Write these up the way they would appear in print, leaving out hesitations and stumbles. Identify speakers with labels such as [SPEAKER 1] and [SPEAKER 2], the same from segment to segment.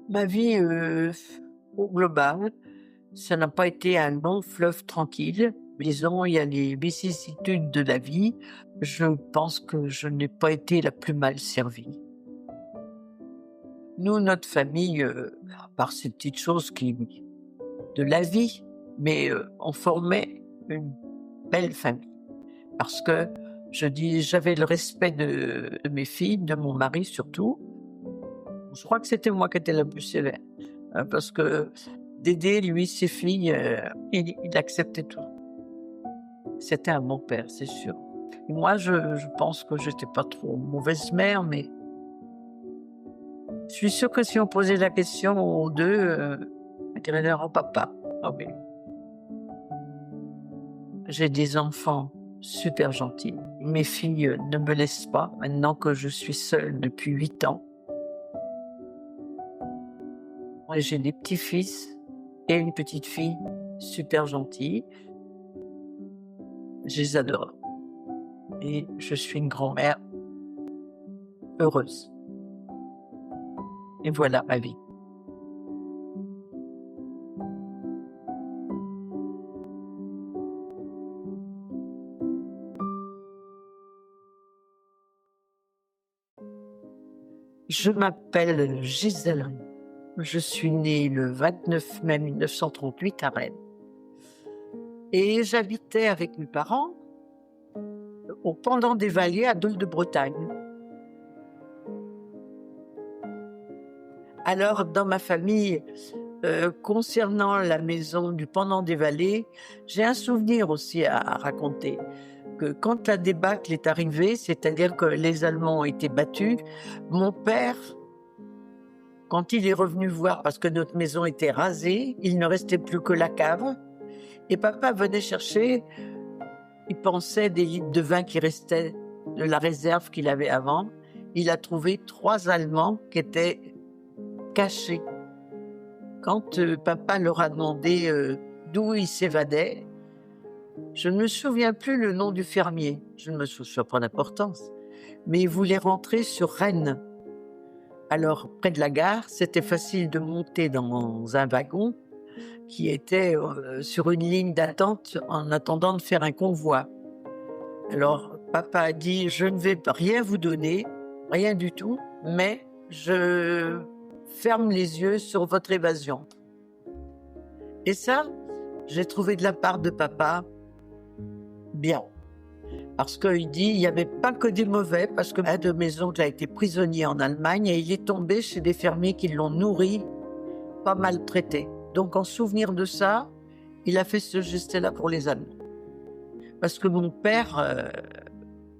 [SPEAKER 1] Ma vie, au global, ça n'a pas été un long fleuve tranquille. Disons, il y a les vicissitudes de la vie. Je pense que je n'ai pas été la plus mal servie. Nous, notre famille, à part ces petites choses qui de la vie, mais, on formait une belle famille. Parce que j'avais le respect de mes filles, de mon mari surtout. Je crois que c'était moi qui étais la plus sévère, parce que Dédé, lui, ses filles, il acceptait tout. C'était un bon père, c'est sûr. Et moi, je pense que j'étais pas trop mauvaise mère, mais je suis sûre que si on posait la question aux 2, elles diraient: «Non, papa». Ah oui. J'ai des enfants super gentils. Mes filles, ne me laissent pas maintenant que je suis seule depuis 8 ans. Ouais, j'ai des petits-fils et une petite-fille super gentille. Je les adore et je suis une grand-mère heureuse et voilà ma vie. Je m'appelle Gisèle. Je suis née le 29 mai 1938 à Rennes et j'habitais avec mes parents au Pendant des Vallées à Dol-de-Bretagne. Alors dans ma famille, concernant la maison du Pendant des Vallées, j'ai un souvenir aussi à raconter. Que quand la débâcle est arrivée, c'est-à-dire que les Allemands ont été battus, mon père, quand il est revenu voir, parce que notre maison était rasée, il ne restait plus que la cave, et papa venait chercher, il pensait des litres de vin qui restaient de la réserve qu'il avait avant. Il a trouvé 3 Allemands qui étaient cachés. Quand papa leur a demandé d'où ils s'évadaient, je ne me souviens plus le nom du fermier, je ne me souviens pas d'importance, mais il voulait rentrer sur Rennes. Alors, près de la gare, c'était facile de monter dans un wagon qui était, sur une ligne d'attente en attendant de faire un convoi. Alors, papa a dit: «Je ne vais rien vous donner, rien du tout, mais je ferme les yeux sur votre évasion». Et ça, j'ai trouvé de la part de papa bien. Parce qu'il dit: «Il n'y avait pas que des mauvais», parce que un de mes oncles a été prisonnier en Allemagne et il est tombé chez des fermiers qui l'ont nourri, pas maltraité. Donc en souvenir de ça, il a fait ce geste-là pour les Allemands. Parce que mon père,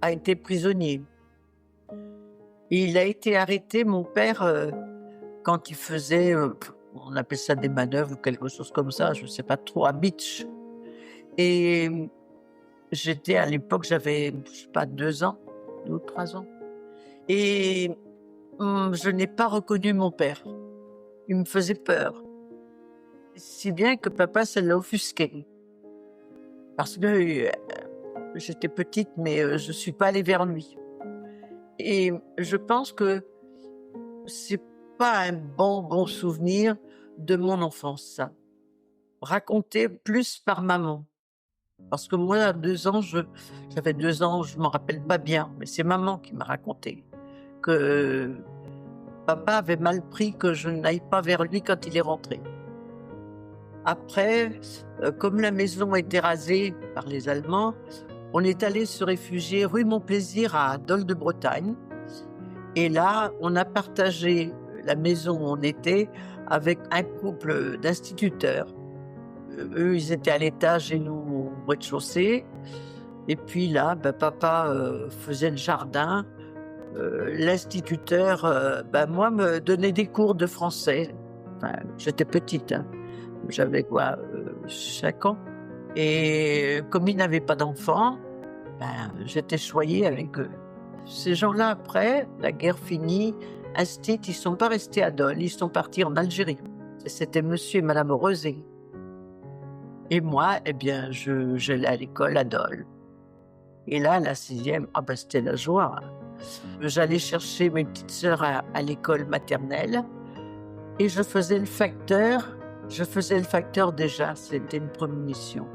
[SPEAKER 1] a été prisonnier. Et il a été arrêté, mon père, quand il faisait, on appelle ça des manœuvres ou quelque chose comme ça, je ne sais pas trop, à Bitche. Et j'étais à l'époque, j'avais, je sais pas, 2 ans, 2 ou 3 ans. Et je n'ai pas reconnu mon père. Il me faisait peur. Si bien que papa, ça l'a offusqué. Parce que, j'étais petite, mais, je suis pas allée vers lui. Et je pense que c'est pas un bon souvenir de mon enfance, ça. Raconté plus par maman. Parce que moi, à 2 ans, j'avais 2 ans, je m'en rappelle pas bien, mais c'est maman qui m'a raconté que papa avait mal pris que je n'aille pas vers lui quand il est rentré. Après, comme la maison était rasée par les Allemands, on est allé se réfugier rue Mon-Plaisir à Dol-de-Bretagne. Et là, on a partagé la maison où on était avec un couple d'instituteurs. Eux, ils étaient à l'étage et nous au rez-de-chaussée. Et puis là, papa, faisait le jardin. L'instituteur, moi, me donnait des cours de français. Enfin, j'étais petite, hein. J'avais quoi, 5 ans? Et comme ils n'avaient pas d'enfants, j'étais choyée avec eux. Ces gens-là, après, la guerre finie, instit, ils sont pas restés à Dole, ils sont partis en Algérie. C'était monsieur et madame Rosé. Et moi, eh bien, j'allais à l'école à Dole. Et là, la 6e, c'était la joie. J'allais chercher mes petites sœurs à l'école maternelle. et je faisais le facteur. Je faisais le facteur déjà, c'était une prémonition.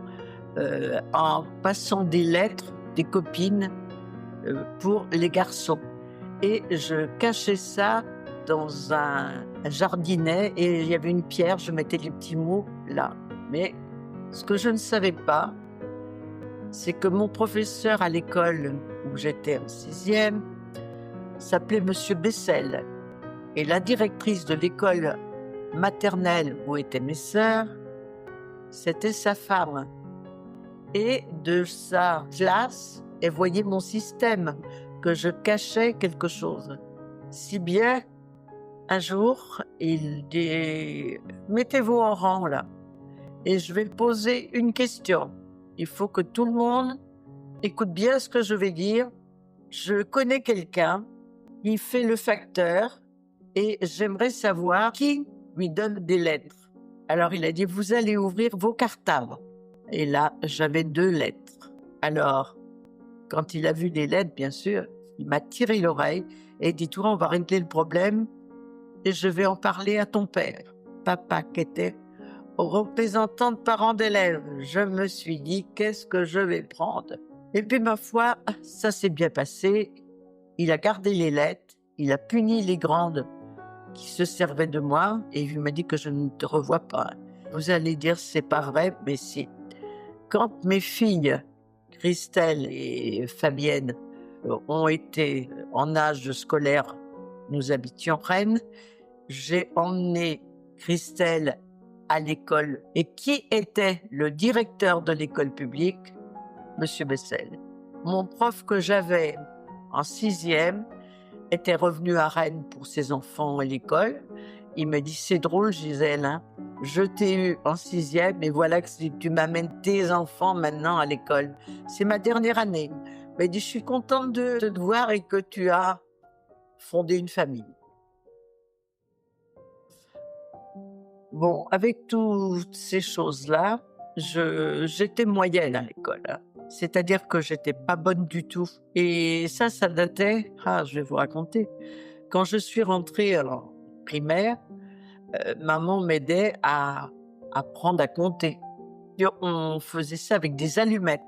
[SPEAKER 1] En passant des lettres des copines pour les garçons. Et je cachais ça dans un jardinet et il y avait une pierre, je mettais les petits mots là. Mais ce que je ne savais pas, c'est que mon professeur à l'école où j'étais en 6e s'appelait Monsieur Bessel. Et la directrice de l'école maternelle où étaient mes sœurs, c'était sa femme. Et de sa classe, elle voyait mon système, que je cachais quelque chose. Si bien, un jour, il dit « Mettez-vous en rang là, et je vais poser une question. Il faut que tout le monde écoute bien ce que je vais dire. Je connais quelqu'un, il fait le facteur, et j'aimerais savoir qui lui donne des lettres. » Alors il a dit « Vous allez ouvrir vos cartables. » Et là, j'avais 2 lettres. Alors, quand il a vu les lettres, bien sûr, il m'a tiré l'oreille et dit « Toi, on va régler le problème et je vais en parler à ton père. » Papa, qui était représentant de parents d'élèves. Je me suis dit « Qu'est-ce que je vais prendre ?» Et puis, ma foi, ça s'est bien passé. Il a gardé les lettres, il a puni les grandes qui se servaient de moi et il m'a dit que je ne te revois pas. Vous allez dire, c'est pas vrai, mais si. Quand mes filles, Christelle et Fabienne, ont été en âge scolaire, nous habitions Rennes, j'ai emmené Christelle à l'école. Et qui était le directeur de l'école publique? Monsieur Bessel. Mon prof que j'avais en 6e était revenu à Rennes pour ses enfants à l'école. Il me dit, c'est drôle, Gisèle, hein? Je t'ai eu en 6e et voilà que tu m'amènes tes enfants maintenant à l'école. C'est ma dernière année. Il m'a dit, je suis contente de te voir et que tu as fondé une famille. Bon, avec toutes ces choses-là, j'étais moyenne à l'école, hein. C'est-à-dire que j'étais pas bonne du tout. Et ça datait, je vais vous raconter. Quand je suis rentrée en primaire, maman m'aidait à apprendre à compter. On faisait ça avec des allumettes.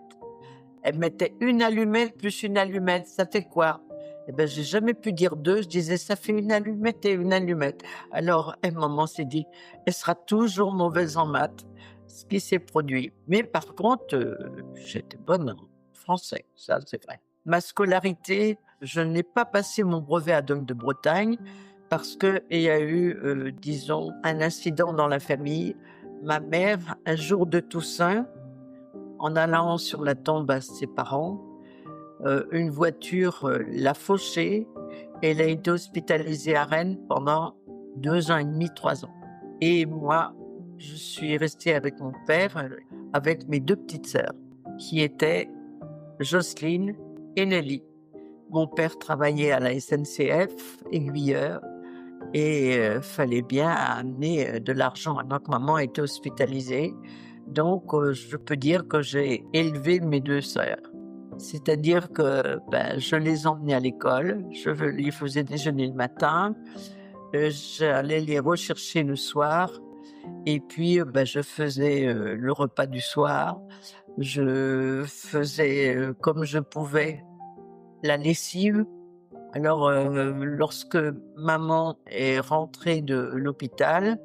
[SPEAKER 1] Elle mettait une allumette plus une allumette, ça fait quoi? Eh ben, j'ai jamais pu dire 2, je disais ça fait une allumette et une allumette. Alors, maman s'est dit, elle sera toujours mauvaise en maths, ce qui s'est produit. Mais par contre, j'étais bonne en français, ça c'est vrai. Ma scolarité, je n'ai pas passé mon brevet à Dom de Bretagne parce qu'il y a eu, disons, un incident dans la famille. Ma mère, un jour de Toussaint, en allant sur la tombe à ses parents, une voiture l'a fauchée et elle a été hospitalisée à Rennes pendant 2 ans et demi, 3 ans. Et moi, je suis restée avec mon père, avec mes 2 petites sœurs, qui étaient Jocelyne et Nelly. Mon père travaillait à la SNCF, aiguilleur, et fallait bien amener de l'argent maintenant que maman était hospitalisée. Donc, je peux dire que j'ai élevé mes 2 sœurs. C'est-à-dire que je les emmenais à l'école, je les faisais déjeuner le matin, j'allais les rechercher le soir, et puis je faisais le repas du soir, je faisais comme je pouvais la lessive. Alors, lorsque maman est rentrée de l'hôpital,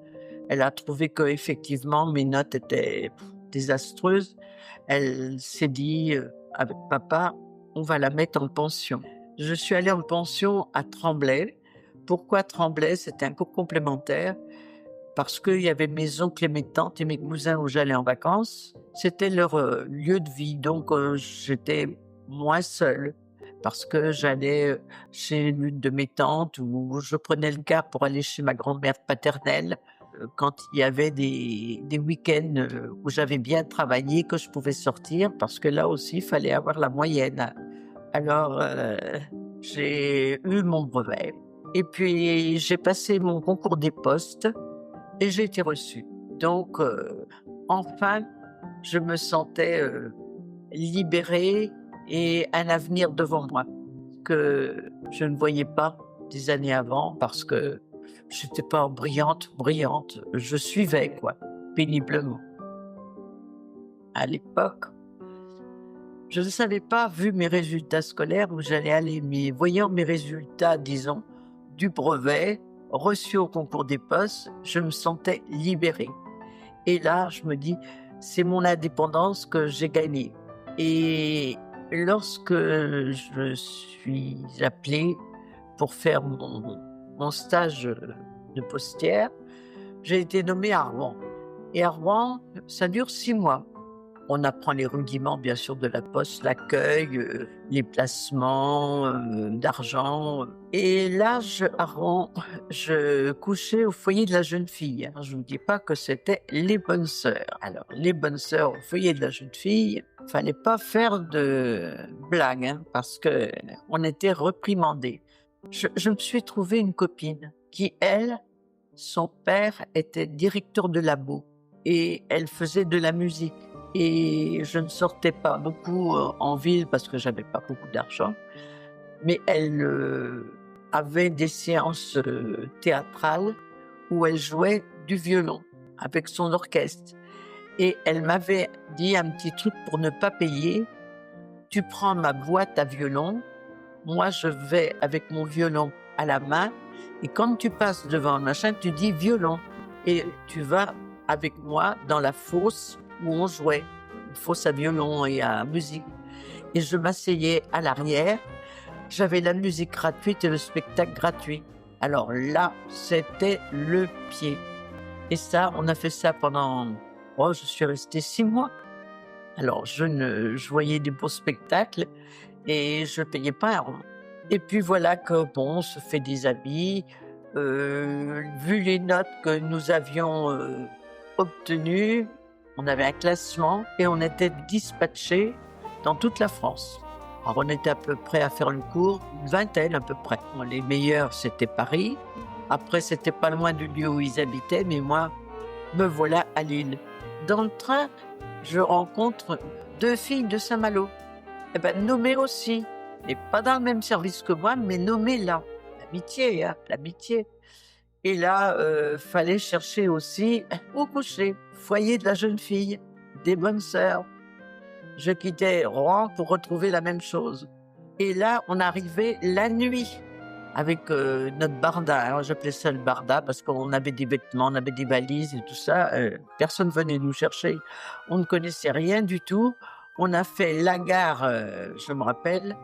[SPEAKER 1] elle a trouvé qu'effectivement mes notes étaient désastreuses. Elle s'est dit avec papa, on va la mettre en pension. Je suis allée en pension à Tremblay. Pourquoi Tremblay? C'était un cours complémentaire parce qu'il y avait mes oncles et mes tantes et mes cousins où j'allais en vacances. C'était leur lieu de vie, donc j'étais moins seule parce que j'allais chez l'une de mes tantes ou je prenais le car pour aller chez ma grand-mère paternelle quand il y avait des week-ends où j'avais bien travaillé, que je pouvais sortir, parce que là aussi, il fallait avoir la moyenne. Alors, j'ai eu mon brevet. Et puis, j'ai passé mon concours des postes et j'ai été reçue. Donc, enfin, je me sentais libérée et un avenir devant moi que je ne voyais pas des années avant parce que j'étais pas brillante, brillante, je suivais quoi, péniblement. À l'époque, je ne savais pas, vu mes résultats scolaires, où j'allais aller, mais voyant mes résultats, disons, du brevet, reçus au concours des postes, je me sentais libérée. Et là, je me dis: «C'est mon indépendance que j'ai gagnée» et lorsque je suis appelée pour faire mon stage, de postière, j'ai été nommée à Rouen et à Rouen, ça dure 6 mois. On apprend les rudiments, bien sûr, de la poste, l'accueil, les placements, d'argent, et là, à Rouen, je couchais au foyer de la jeune fille, hein. Je ne vous dis pas que c'était les bonnes sœurs. Alors, les bonnes sœurs au foyer de la jeune fille, fallait pas faire de blagues, hein, parce qu'on était reprimandés. Je me suis trouvé une copine qui, elle, son père était directeur de labo et elle faisait de la musique. Et je ne sortais pas beaucoup, en ville parce que j'avais pas beaucoup d'argent, mais elle, avait des séances, théâtrales où elle jouait du violon avec son orchestre et elle m'avait dit un petit truc pour ne pas payer: «Tu prends ma boîte à violon, moi je vais avec mon violon à la main et quand tu passes devant le machin, tu dis violon et tu vas avec moi dans la fosse où on jouait, une fosse à violon et à musique» et je m'asseyais à l'arrière, j'avais la musique gratuite et le spectacle gratuit. Alors là, c'était le pied et ça, on a fait ça pendant, oh, je suis restée 6 mois. Alors je voyais des beaux spectacles et je payais pas un rond. Et puis voilà que bon, on se fait des amis, vu les notes que nous avions, obtenues, on avait un classement et on était dispatchés dans toute la France. Alors on était à peu près à faire le cours, une vingtaine à peu près. Bon, les meilleurs, c'était Paris. Après, c'était pas loin du lieu où ils habitaient, mais moi, me voilà à Lille. Dans le train, je rencontre 2 filles de Saint-Malo. Eh ben, nommées aussi, mais pas dans le même service que moi, mais nommées là. L'amitié, hein, l'amitié. Et là, fallait chercher aussi où coucher. Foyer de la jeune fille, des bonnes sœurs. Je quittais Rouen pour retrouver la même chose. Et là, on arrivait la nuit avec, notre barda. Alors j'appelais ça le barda parce qu'on avait des vêtements, on avait des valises et tout ça, personne venait nous chercher. On ne connaissait rien du tout. On a fait la gare, je me rappelle,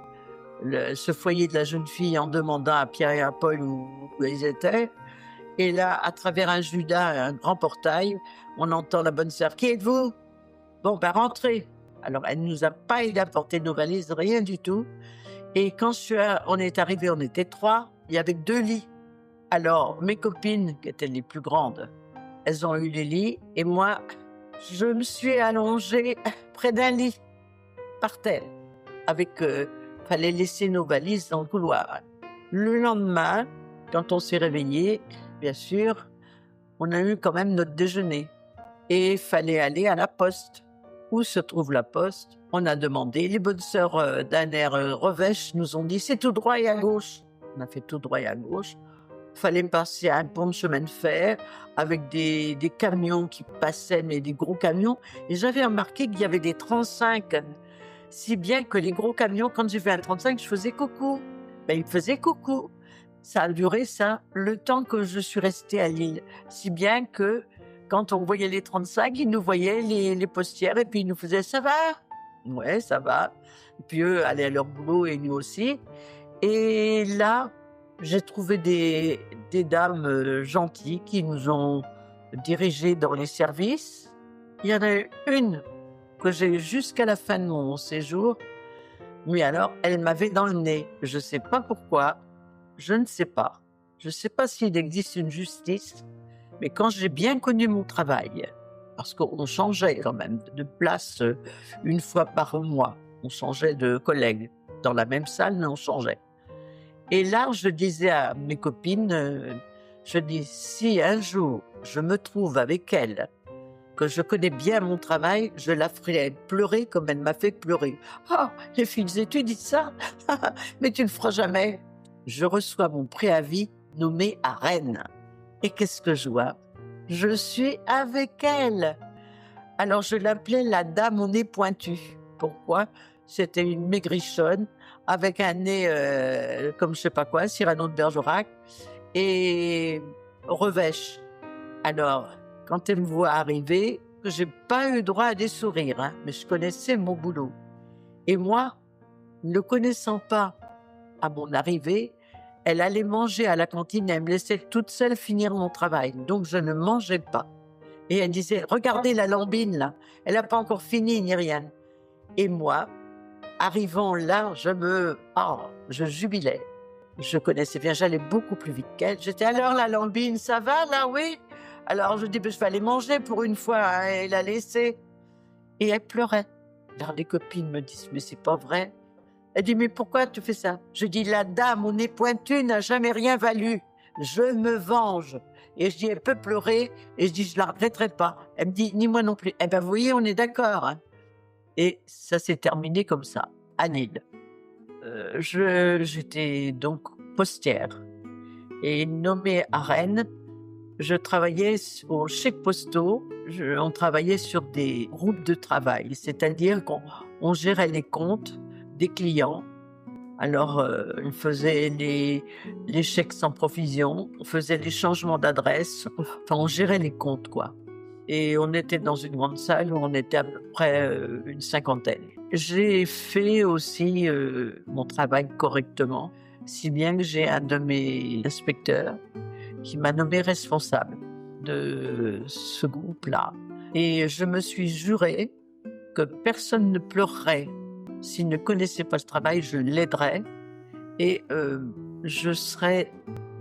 [SPEAKER 1] ce foyer de la jeune fille en demandant à Pierre et à Paul où ils étaient. Et là, à travers un judas, un grand portail, on entend la bonne sœur: «Qui êtes-vous?» «Bon, ben, rentrez». Alors elle nous a pas aidé à porter nos valises, rien du tout. Et quand on est arrivés, on était 3, il y avait 2 lits. Alors mes copines, qui étaient les plus grandes, elles ont eu les lits et moi, je me suis allongée près d'un lit, par terre, avec, fallait laisser nos valises dans le couloir. Le lendemain, quand on s'est réveillés, bien sûr, on a eu quand même notre déjeuner et fallait aller à la poste. Où se trouve la poste? On a demandé. Les bonnes sœurs, d'un air, revêche, nous ont dit: «C'est tout droit et à gauche». On a fait tout droit et à gauche. Fallait passer un pont de chemin de fer avec des camions qui passaient, mais des gros camions et j'avais remarqué qu'il y avait des 35, si bien que les gros camions, quand j'ai vu un 35, je faisais coucou. Ben, ils me faisaient coucou. Ça a duré ça, le temps que je suis restée à Lille, si bien que quand on voyait les 35, ils nous voyaient les postières et puis ils nous faisaient: «Ça va?» «Ouais, ça va». Et puis eux allaient à leur boulot et nous aussi. Et là, j'ai trouvé des dames, gentilles qui nous ont dirigés dans les services. Il y en a eu une que j'ai eue jusqu'à la fin de mon séjour, mais alors elle m'avait dans le nez. Je sais pas pourquoi, je ne sais pas. Je sais pas s'il existe une justice, mais quand j'ai bien connu mon travail, parce qu'on changeait quand même de place, 1 fois par mois, on changeait de collègue. Dans la même salle, mais on changeait. Et là, je disais à mes copines, je dis: «Si un jour je me trouve avec elle, que je connais bien mon travail, je la ferai pleurer comme elle m'a fait pleurer». «Ah! Les filles, tu dis ça? Mais tu le feras jamais». Je reçois mon préavis nommée à Rennes. Et qu'est-ce que je vois? Je suis avec elle. Alors je l'appelais la dame au nez pointu. Pourquoi? C'était une maigrichonne avec un nez comme je sais pas quoi, Cyrano de Bergerac et revêche. Alors, quand elle me voit arriver, j'ai pas eu droit à des sourires, hein, mais je connaissais mon boulot. Et moi, ne connaissant pas à mon arrivée, elle allait manger à la cantine et elle me laissait toute seule finir mon travail. Donc, je ne mangeais pas. Et elle disait, regardez la lambine là, elle n'a pas encore fini ni rien. Et moi, arrivant là, je jubilais. Je connaissais bien, j'allais beaucoup plus vite qu'elle. J'étais alors la lambine, ça va là, oui? Alors je dis, ben, je vais aller manger pour une fois, hein, elle a laissé. Et elle pleurait. Alors les copines me disent, mais c'est pas vrai. Elle dit, mais pourquoi tu fais ça? Je dis, la dame au nez pointu n'a jamais rien valu. Je me venge. Et je dis, elle peut pleurer. Et je dis, je la regretterai pas. Elle me dit, ni moi non plus. Eh ben, vous voyez, on est d'accord. Hein. Et ça s'est terminé comme ça, à Lille. J'étais donc postière. Et nommée à Rennes, je travaillais aux chèques postaux. On travaillait sur des groupes de travail, c'est-à-dire qu'on gérait les comptes des clients. Alors, on faisait les chèques sans provision, on faisait les changements d'adresse, enfin, on gérait les comptes, quoi. Et on était dans une grande salle où on était à peu près une cinquantaine. J'ai fait aussi mon travail correctement, si bien que j'ai un de mes inspecteurs qui m'a nommé responsable de ce groupe-là. Et je me suis juré que personne ne pleurerait s'il ne connaissait pas le travail, je l'aiderais et je serais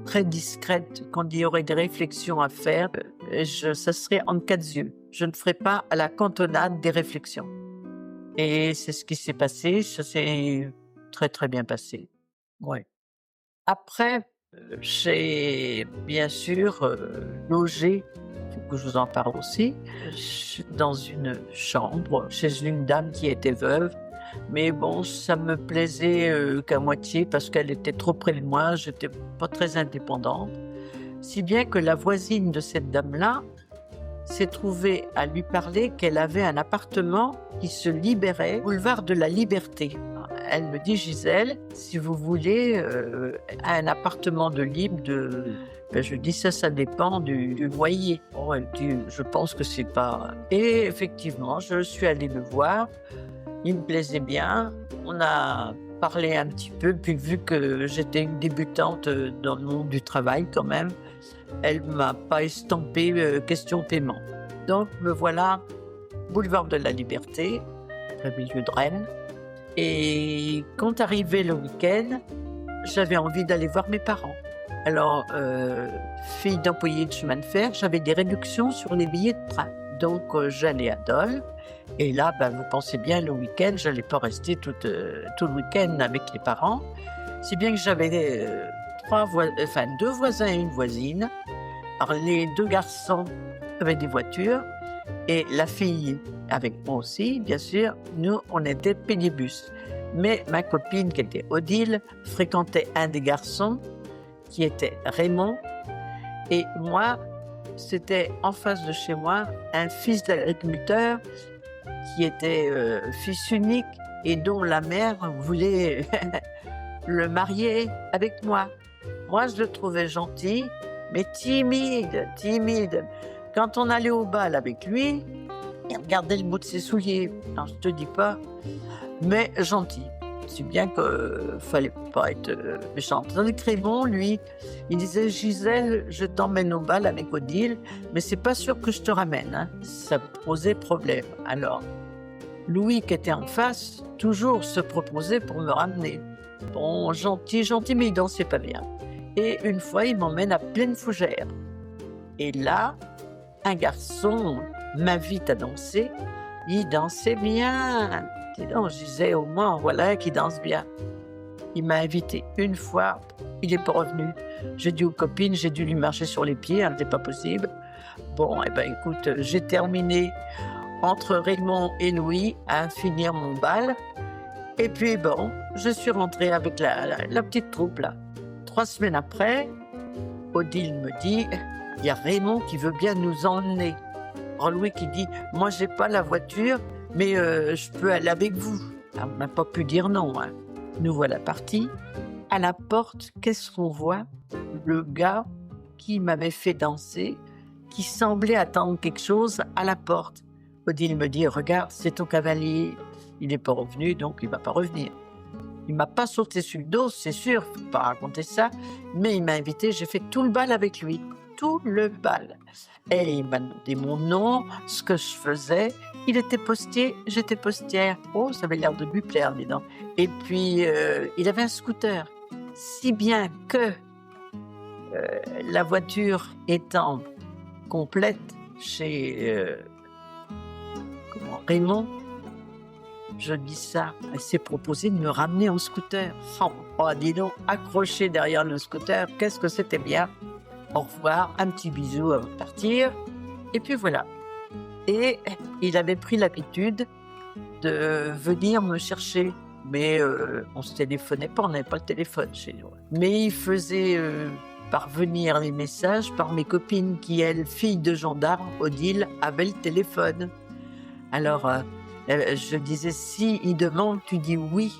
[SPEAKER 1] très discrète quand il y aurait des réflexions à faire. Ça serait en cas yeux. Je ne ferai pas à la cantonade des réflexions. Et c'est ce qui s'est passé. Ça s'est très très bien passé. Ouais. Après, j'ai bien sûr logé, il faut que je vous en parle aussi, dans une chambre chez une dame qui était veuve. Mais bon, ça me plaisait qu'à moitié parce qu'elle était trop près de moi, j'étais pas très indépendante. Si bien que la voisine de cette dame-là s'est trouvée à lui parler qu'elle avait un appartement qui se libérait, boulevard de la Liberté. Elle me dit, Gisèle, si vous voulez un appartement de libre, ben, je dis ça dépend du loyer. Bon, elle dit, je pense que c'est pas... Et effectivement, je suis allée le voir. Il me plaisait bien, on a parlé un petit peu, puis vu que j'étais une débutante dans le monde du travail quand même, elle ne m'a pas estampé question paiement. Donc me voilà, boulevard de la Liberté, au milieu de Rennes. Et quand arrivait le week-end, j'avais envie d'aller voir mes parents. Alors, fille d'employé de chemin de fer, j'avais des réductions sur les billets de train. Donc j'allais à Dole. Et là, ben, vous pensez bien, le week-end, je n'allais pas rester tout le week-end avec les parents. Si bien que j'avais deux voisins et une voisine. Alors, les deux garçons avaient des voitures et la fille avec moi aussi, bien sûr. Nous, on était pédibus. Mais ma copine, qui était Odile, fréquentait un des garçons qui était Raymond. Et moi, c'était en face de chez moi un fils d'agriculteur qui était fils unique et dont la mère voulait le marier avec moi. Moi, je le trouvais gentil, mais timide. Quand on allait au bal avec lui, il regardait le bout de ses souliers. Alors, je te dis pas, mais gentil. Si bien qu'il fallait pas être méchant. Tandis que Raymond, lui, il disait, Gisèle, je t'emmène au bal avec Odile, mais c'est pas sûr que je te ramène. Hein. Ça posait problème. Alors, Louis, qui était en face, toujours se proposait pour me ramener. Bon, gentil, mais il dansait pas bien. Et une fois, il m'emmène à Pleine Fougère. Et là, un garçon m'invite à danser. Il dansait bien. Donc, je disais, au moins, voilà qui danse bien. Il m'a invité une fois, il n'est pas revenu. J'ai dit aux copines, j'ai dû lui marcher sur les pieds, hein, c'était pas possible. Bon, eh ben, écoute, j'ai terminé entre Raymond et Louis à finir mon bal. Et puis bon, je suis rentrée avec la petite troupe là. 3 semaines après, Odile me dit: «Il y a Raymond qui veut bien nous emmener». Alors Louis qui dit: «Moi j'ai pas la voiture, mais je peux aller avec vous». Ah, on n'a pas pu dire non, hein. Nous voilà partis. À la porte, qu'est-ce qu'on voit? Le gars qui m'avait fait danser, qui semblait attendre quelque chose à la porte. Odile me dit: «Regarde, c'est ton cavalier». Il n'est pas revenu, donc il va pas revenir. Il m'a pas sauté sur le dos, c'est sûr, faut pas raconter ça, mais il m'a invité, j'ai fait tout le bal avec lui, tout le bal. Et il m'a demandé mon nom, ce que je faisais. Il était postier, j'étais postière. Oh, ça avait l'air de lui plaire, dis donc. Et puis, il avait un scooter, si bien que la voiture étant complète chez Raymond, je dis ça, elle s'est proposée de me ramener en scooter. Oh, dis donc, accroché derrière le scooter, qu'est-ce que c'était bien. Au revoir, un petit bisou avant de partir. Et puis voilà. Et il avait pris l'habitude de venir me chercher. Mais on ne se téléphonait pas, on n'avait pas le téléphone chez nous. Mais il faisait parvenir les messages par mes copines qui, elles, filles de gendarmes, Odile, avaient le téléphone. Alors, je disais, si il demande, tu dis oui.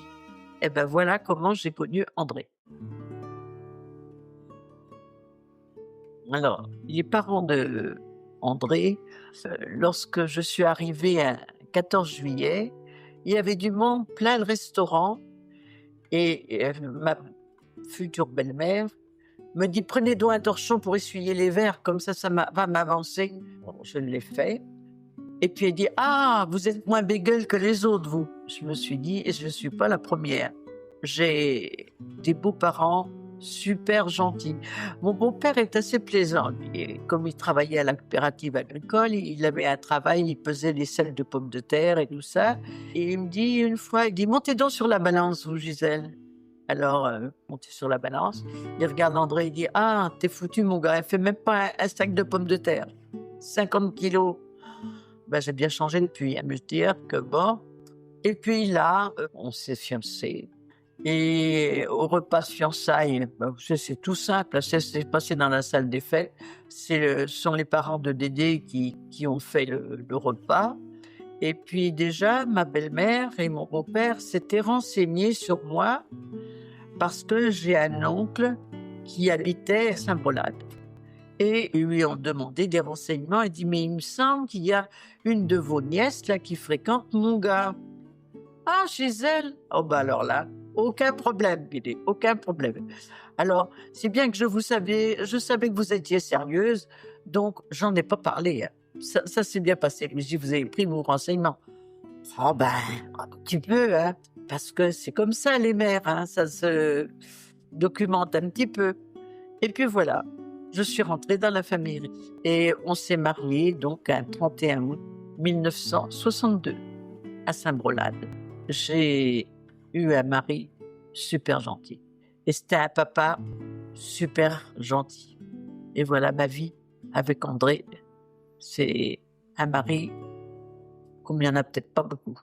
[SPEAKER 1] Et ben voilà comment j'ai connu André. Alors, les parents de André, lorsque je suis arrivée un 14 juillet, il y avait du monde, plein le restaurant, et ma future belle-mère me dit: «Prenez donc un torchon pour essuyer les verres, comme ça va m'avancer». Bon, je l'ai fait. Et puis elle dit: «Ah, vous êtes moins bégueule que les autres, vous». Je me suis dit: «Et je ne suis pas la première». J'ai des beaux-parents super gentils. Mon beau-père est assez plaisant, lui. Et comme il travaillait à la coopérative agricole, il avait un travail, il pesait les sels de pommes de terre et tout ça. Et il me dit une fois, il dit: «Montez donc sur la balance, vous, Gisèle». Alors, monté sur la balance, il regarde André, il dit: «Ah, t'es foutu, mon gars, elle fait même pas un sac de pommes de terre. 50 kilos». Ben, j'ai bien changé depuis, à me dire que bon. Et puis là, on s'est fiancés. Et au repas de fiançailles, ben, c'est tout simple, ça s'est passé dans la salle des fêtes. Ce sont les parents de Dédé qui ont fait le repas. Et puis déjà, ma belle-mère et mon beau-père s'étaient renseignés sur moi parce que j'ai un oncle qui habitait à Saint-Brolade. Et ils lui ont demandé des renseignements. Il dit: «Mais il me semble qu'il y a une de vos nièces là qui fréquente mon gars». «Ah, Gisèle?» «Oh bah alors là, aucun problème», il dit, «aucun problème». Alors, c'est bien que je savais que vous étiez sérieuse, donc j'en ai pas parlé, hein. Ça s'est bien passé. Mais je dis: «Vous avez pris vos renseignements?» «Oh ben, un petit peu, hein, parce que c'est comme ça les mères, hein, ça se documente un petit peu». Et puis voilà, je suis rentrée dans la famille et on s'est mariés donc un 31 août 1962 à Saint-Brolade. J'ai eu un mari super gentil et c'était un papa super gentil. Et voilà ma vie avec André, c'est un mari comme il y en a peut-être pas beaucoup.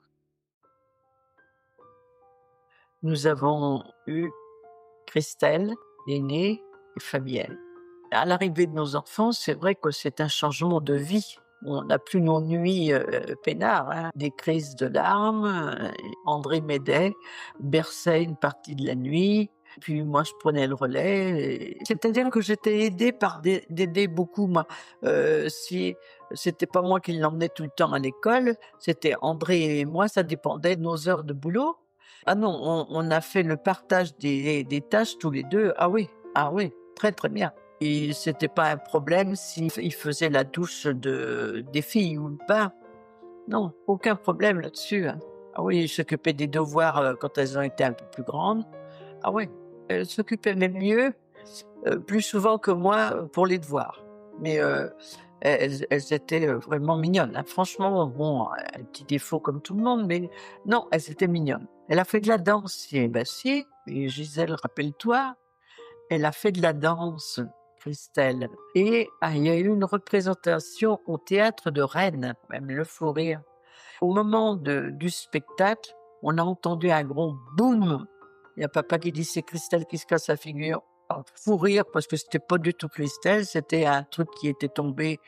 [SPEAKER 1] Nous avons eu Christelle, l'aînée, et Fabienne. À l'arrivée de nos enfants, c'est vrai que c'est un changement de vie. On n'a plus nos nuits peinards, hein, des crises de larmes. André m'aidait, berçait une partie de la nuit, puis moi je prenais le relais. C'est-à-dire que j'étais aidée par Dédé beaucoup, moi. Si c'était pas moi qui l'emmenais tout le temps à l'école, c'était André et moi, ça dépendait de nos heures de boulot. Ah non, on a fait le partage des tâches tous les deux. Ah oui, très très bien. Et c'était pas un problème s'il faisait la douche des filles ou le bain. Non, aucun problème là-dessus, hein. Ah oui, il s'occupait des devoirs, quand elles ont été un peu plus grandes. Ah oui, elle s'occupait même mieux, plus souvent que moi, pour les devoirs. Mais, elles étaient, vraiment mignonnes, hein. Franchement, bon, un petit défaut comme tout le monde, mais non, elles étaient mignonnes. Elle a fait de la danse, si, bah si, et Gisèle, rappelle-toi, elle a fait de la danse, Christelle. Et il y a eu une représentation au théâtre de Rennes, même le fou rire. Au moment du spectacle, on a entendu un gros boum. Il y a papa qui dit: «C'est Christelle qui se casse la figure». fou rire parce que c'était pas du tout Christelle, c'était un truc qui était tombé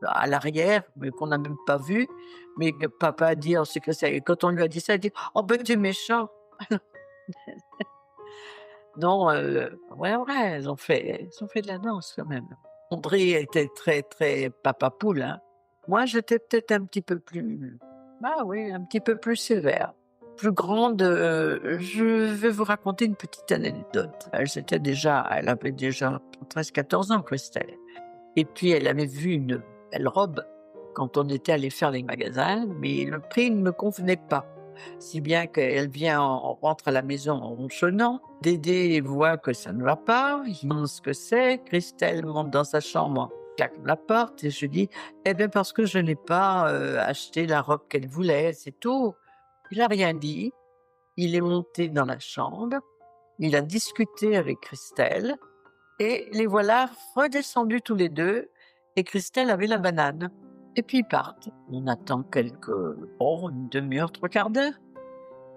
[SPEAKER 1] à l'arrière, mais qu'on n'a même pas vu. Mais que papa a dit: «Oh, c'est Christelle» et quand on lui a dit ça, il dit: «Oh ben, tu es méchant». Non, ouais, elles ont fait de la danse quand même. André était très, très papa poule, hein. Moi, j'étais peut-être un petit peu plus, ah oui, un petit peu plus sévère. Plus grande, je vais vous raconter une petite anecdote. Elle avait déjà 13-14 ans, Christelle, et puis elle avait vu une belle robe quand on était allés faire les magasins, mais le prix ne me convenait pas. Si bien qu'elle rentre à la maison en ronchonnant. Dédé voit que ça ne va pas, il demande ce que c'est. Christelle monte dans sa chambre, claque la porte et je dis: «Eh bien parce que je n'ai pas, acheté la robe qu'elle voulait, c'est tout». Il a rien dit, il est monté dans la chambre, il a discuté avec Christelle et les voilà redescendus tous les 2 et Christelle avait la banane. Et puis ils partent. On attend une demi-heure, 3/4 d'heure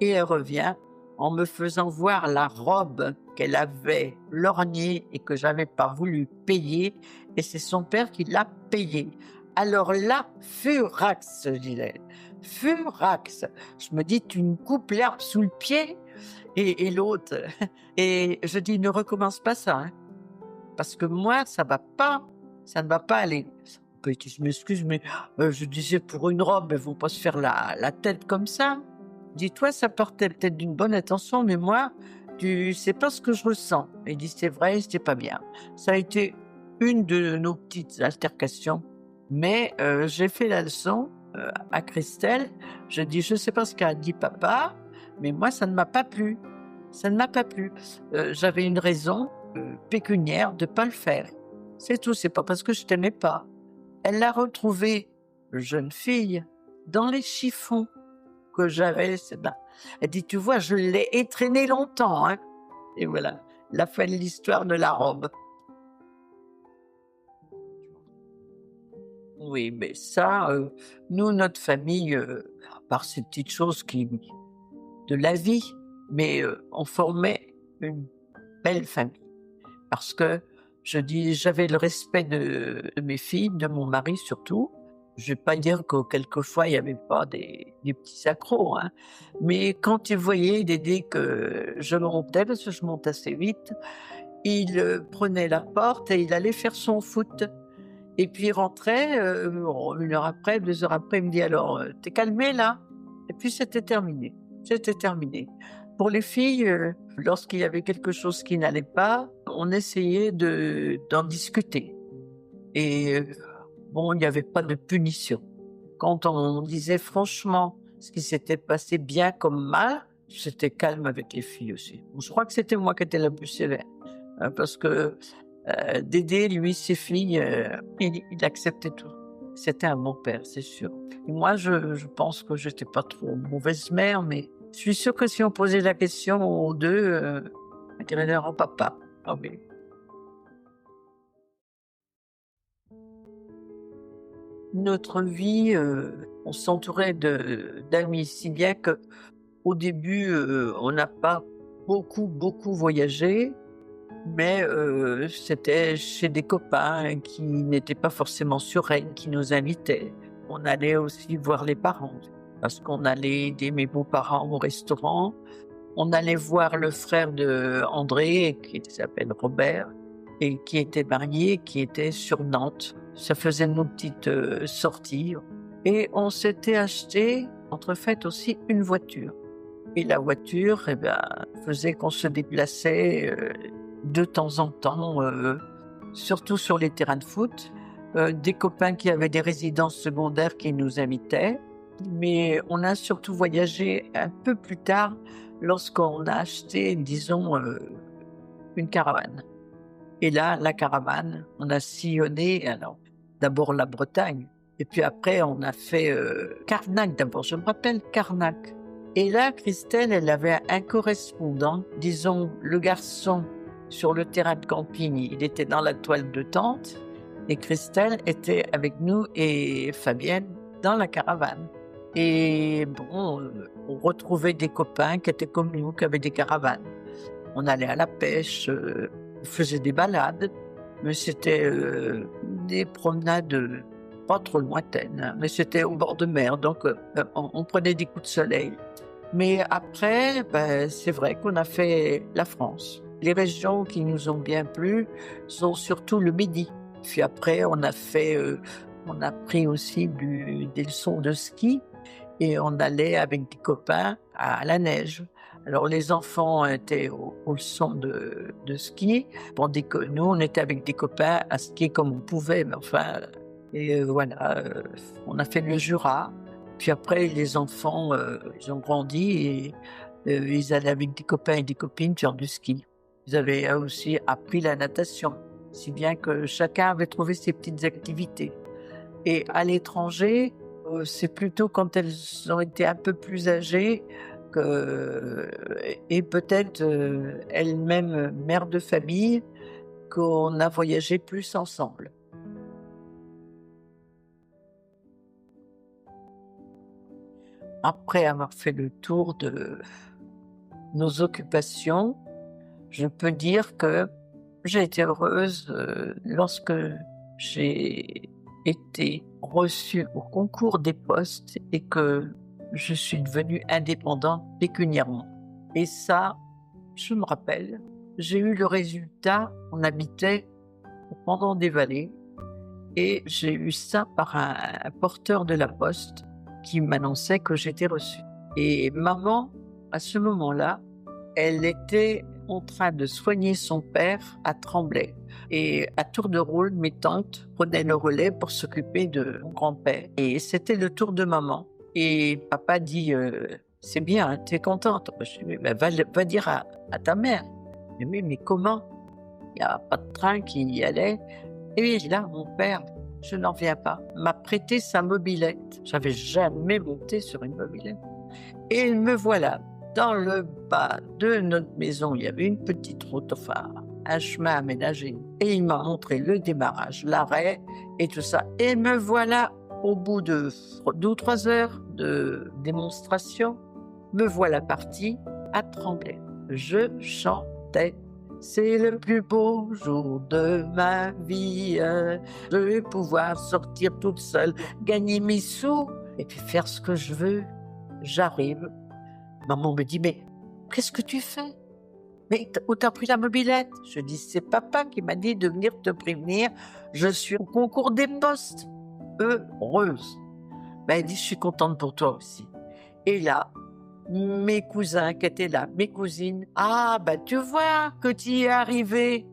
[SPEAKER 1] et elle revient en me faisant voir la robe qu'elle avait lorgnée et que j'avais pas voulu payer et c'est son père qui l'a payée. Alors là, furax, je dirais, furax. Je me dis: «Tu me coupes l'herbe sous le pied?» et l'autre et je dis: «Ne recommence pas ça, hein, parce que moi ça ne va pas aller». Puis je m'excuse, mais je disais pour une robe, elles vont pas se faire la tête comme ça. Dis-toi, ça partait peut-être d'une bonne intention, mais moi, tu sais pas ce que je ressens. Il dit: «C'est vrai, c'était pas bien». Ça a été une de nos petites altercations, mais j'ai fait la leçon, à Christelle. Je dis: «Je sais pas ce qu'a dit papa, mais moi ça ne m'a pas plu. Ça ne m'a pas plu. J'avais une raison, pécuniaire de pas le faire. C'est tout, c'est pas parce que je t'aimais pas». Elle l'a retrouvée, jeune fille, dans les chiffons que j'avais, elle dit: «Tu vois, je l'ai étraînée longtemps, hein», et voilà, la fin de l'histoire de la robe. Oui, mais ça, nous, notre famille, à part ces petites choses qui de la vie, mais on formait une belle famille. Parce que j'avais le respect de mes filles, de mon mari surtout. Je vais pas dire que quelquefois il y avait pas des petits accros, hein, mais quand il voyait dès que je montais, parce que je monte assez vite, il, prenait la porte et il allait faire son foot et puis il rentrait, 1 heure après, 2 heures après, il me dit: «Alors, tu es calmée là?» Et puis c'était terminé, c'était terminé. Pour les filles, lorsqu'il y avait quelque chose qui n'allait pas, on essayait d'en discuter et bon, il n'y avait pas de punition. Quand on disait franchement ce qui s'était passé bien comme mal, c'était calme avec les filles aussi. Je crois que c'était moi qui étais la plus sévère, parce que Dédé, lui, ses filles, il acceptait tout. C'était un bon père, c'est sûr. Et moi, je pense que j'étais pas trop mauvaise mère, mais je suis sûre que si on posait la question aux 2, elle dirait leur papa. Ah oui. Notre vie, on s'entourait d'amis, si bien qu'au début, on n'a pas beaucoup voyagé. Mais c'était chez des copains qui n'étaient pas forcément sur Rennes, qui nous invitaient. On allait aussi voir les parents, parce qu'on allait aider mes beaux-parents au restaurant. On allait voir le frère de André, qui s'appelle Robert et qui était marié, qui était sur Nantes. Ça faisait nos petites, sorties et on s'était acheté, entre faites aussi, une voiture. Et la voiture, faisait qu'on se déplaçait, de temps en temps, surtout sur les terrains de foot, des copains qui avaient des résidences secondaires qui nous invitaient. Mais on a surtout voyagé un peu plus tard lorsqu'on a acheté, disons, une caravane. Et là, la caravane, on a sillonné, alors, d'abord la Bretagne et puis après on a fait, Carnac d'abord, je me rappelle Carnac. Et là, Christelle, elle avait un correspondant, disons le garçon sur le terrain de camping, il était dans la toile de tente et Christelle était avec nous et Fabienne dans la caravane. Et bon, on retrouvait des copains qui étaient comme nous, qui avaient des caravanes. On allait à la pêche, On faisait des balades, mais c'était, des promenades, pas trop lointaines, hein, mais c'était au bord de mer, donc on prenait des coups de soleil. Mais après, c'est vrai qu'on a fait la France. Les régions qui nous ont bien plu sont surtout le Midi. Puis après, on a pris aussi des leçons de ski et on allait avec des copains à la neige. Alors les enfants étaient aux leçons de ski, tandis que nous, on était avec des copains à skier comme on pouvait, mais enfin, voilà, on a fait le Jura. Puis après, les enfants, ils ont grandi et ils allaient avec des copains et des copines faire du ski. Ils avaient eux aussi appris la natation, si bien que chacun avait trouvé ses petites activités. Et à l'étranger, c'est plutôt quand elles ont été un peu plus âgées que et peut-être, elles-mêmes mères de famille, qu'on a voyagé plus ensemble. Après avoir fait le tour de nos occupations, je peux dire que j'ai été heureuse, lorsque j'ai été reçue au concours des postes et que je suis devenue indépendante pécuniairement. Et ça, je me rappelle, j'ai eu le résultat, on habitait au pendant des vallées et j'ai eu ça par un porteur de la poste qui m'annonçait que j'étais reçue. Et maman, à ce moment-là, elle était en train de soigner son père à Tremblay. Et à tour de rôle, mes tantes prenaient le relais pour s'occuper de mon grand-père. Et c'était le tour de maman. Et papa dit c'est bien, hein, tu es contente? Je dis oui, ben, va dire à ta mère. Je dis, oui, mais comment? Il n'y a pas de train qui y allait. Et là, mon père, je n'en reviens pas, m'a prêté sa mobilette. J'avais jamais monté sur une mobilette. Et me voilà dans le bas de notre maison. Il y avait une petite route, enfin, un chemin aménagé. Et il m'a montré le démarrage, l'arrêt et tout ça. Et me voilà au bout de 2 ou 3 heures de démonstration, me voilà partie à Tremblay. Je chantais. C'est le plus beau jour de ma vie. Je vais pouvoir sortir toute seule, gagner mes sous et puis faire ce que je veux. J'arrive. Maman me dit, mais qu'est-ce que tu fais? Mais où t'as pris la mobilette? Je dis, c'est papa qui m'a dit de venir te prévenir. Je suis au concours des postes. Heureuse. Elle dit, je suis contente pour toi aussi. Et là, mes cousins qui étaient là, mes cousines, ah, tu vois que tu y es arrivée.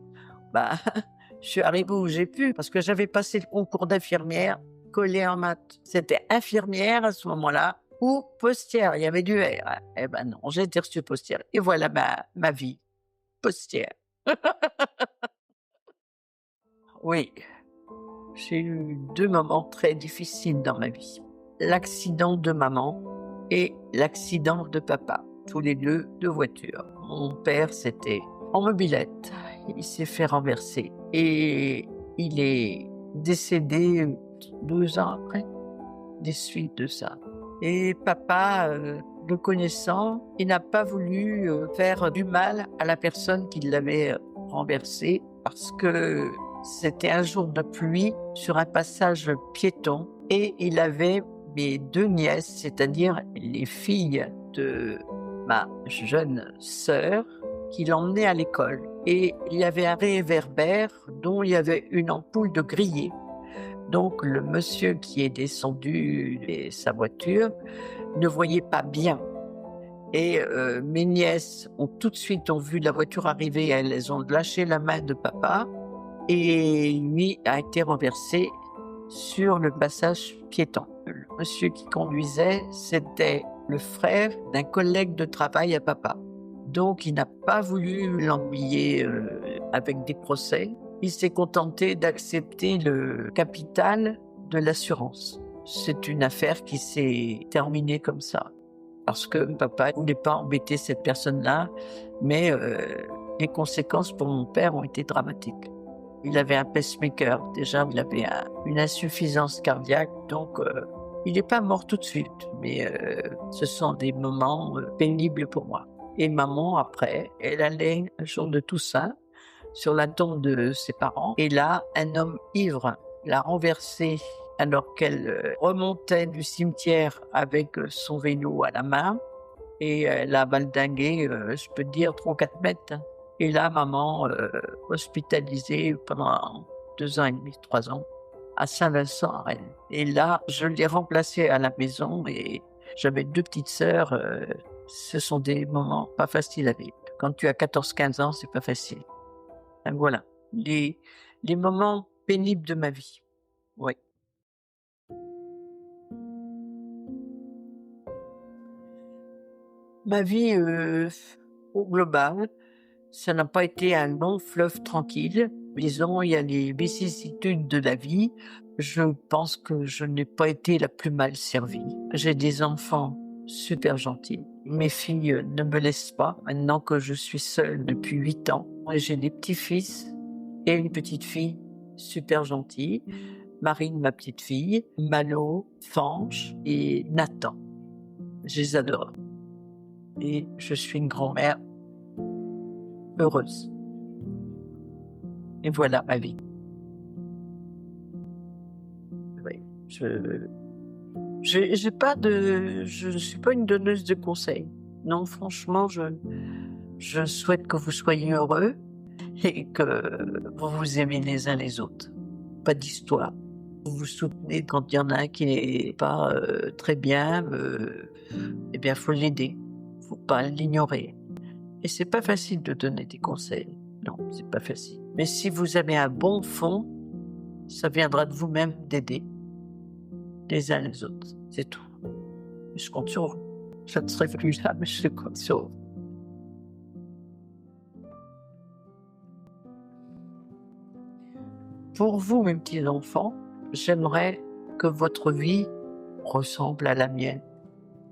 [SPEAKER 1] Je suis arrivée où j'ai pu, parce que j'avais passé le concours d'infirmière, collé en maths. C'était infirmière à ce moment-là, ou postière, il y avait du R. Hein. Eh ben non, j'ai été reçue postière. Et voilà ma vie, postière. Oui, j'ai eu 2 moments très difficiles dans ma vie. L'accident de maman et l'accident de papa, tous les 2 de voiture. Mon père, c'était en mobilette, il s'est fait renverser et il est décédé 2 ans après, des suites de ça. Et papa, le connaissant, il n'a pas voulu faire du mal à la personne qui l'avait renversé parce que c'était un jour de pluie sur un passage piéton et il avait mes 2 nièces, c'est-à-dire les filles de ma jeune sœur, qui l'emmenaient à l'école. Et il y avait un réverbère dont il y avait une ampoule de grillé. Donc le monsieur qui est descendu de sa voiture ne voyait pas bien. Et mes nièces ont tout de suite vu la voiture arriver, elles ont lâché la main de papa et lui a été renversé sur le passage piéton. Le monsieur qui conduisait, c'était le frère d'un collègue de travail à papa. Donc il n'a pas voulu l'embrouiller avec des procès. Il s'est contenté d'accepter le capital de l'assurance. C'est une affaire qui s'est terminée comme ça. Parce que papa ne voulait pas embêter cette personne-là, mais les conséquences pour mon père ont été dramatiques. Il avait un pacemaker, déjà il avait une insuffisance cardiaque, donc il n'est pas mort tout de suite, mais ce sont des moments pénibles pour moi. Et maman, après, elle allait un jour de Toussaint sur la tombe de ses parents. Et là, un homme ivre l'a renversée alors qu'elle remontait du cimetière avec son vélo à la main. Et elle a valdingué, je peux te dire 3 ou 4 mètres. Et là, maman, hospitalisée pendant 2 ans et demi, 3 ans, à Saint-Vincent à Rennes. Et là, je l'ai remplacée à la maison et j'avais 2 petites sœurs. Ce sont des moments pas faciles à vivre. Quand tu as 14-15 ans, c'est pas facile. Donc voilà, les moments pénibles de ma vie. Oui. Ma vie, au global, ça n'a pas été un long fleuve tranquille. Disons, il y a les vicissitudes de la vie. Je pense que je n'ai pas été la plus mal servie. J'ai des enfants super gentils. Mes filles ne me laissent pas maintenant que je suis seule depuis 8 ans. Et j'ai des petits-fils et une petite fille super gentille. Marine, ma petite fille, Malo, Fange et Nathan. Je les adore. Et je suis une grand-mère heureuse. Et voilà ma vie. Oui, j'ai pas de, je ne suis pas une donneuse de conseils. Non, franchement, je souhaite que vous soyez heureux et que vous vous aimez les uns les autres. Pas d'histoire. Vous vous soutenez quand il y en a un qui n'est pas très bien, eh bien, faut l'aider. Faut pas l'ignorer. Et c'est pas facile de donner des conseils. Non, c'est pas facile. Mais si vous avez un bon fond, ça viendra de vous-même d'aider les uns les autres. C'est tout. Je compte sur vous. Je ne serai plus là, mais je compte sur vous. Pour vous, mes petits enfants, j'aimerais que votre vie ressemble à la mienne.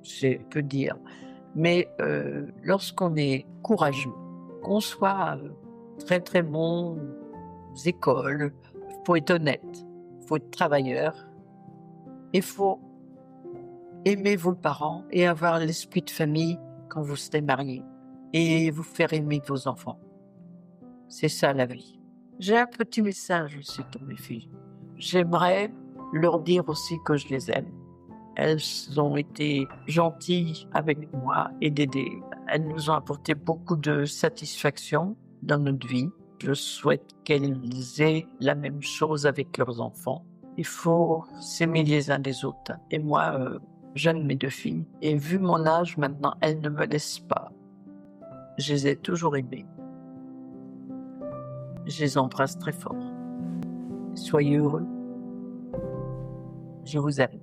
[SPEAKER 1] Je peux dire. Mais lorsqu'on est courageux, qu'on soit très très bons aux écoles, faut être honnête, faut être travailleur, il faut aimer vos parents et avoir l'esprit de famille quand vous serez mariés et vous faire aimer vos enfants. C'est ça la vie. J'ai un petit message aussi pour mes filles. J'aimerais leur dire aussi que je les aime. Elles ont été gentilles avec moi et d'aider. Elles nous ont apporté beaucoup de satisfaction dans notre vie. Je souhaite qu'elles aient la même chose avec leurs enfants. Il faut s'aimer les uns les autres. Et moi, j'aime mes 2 filles. Et vu mon âge maintenant, elles ne me laissent pas. Je les ai toujours aimées. Je les embrasse très fort. Soyez heureux. Je vous aime.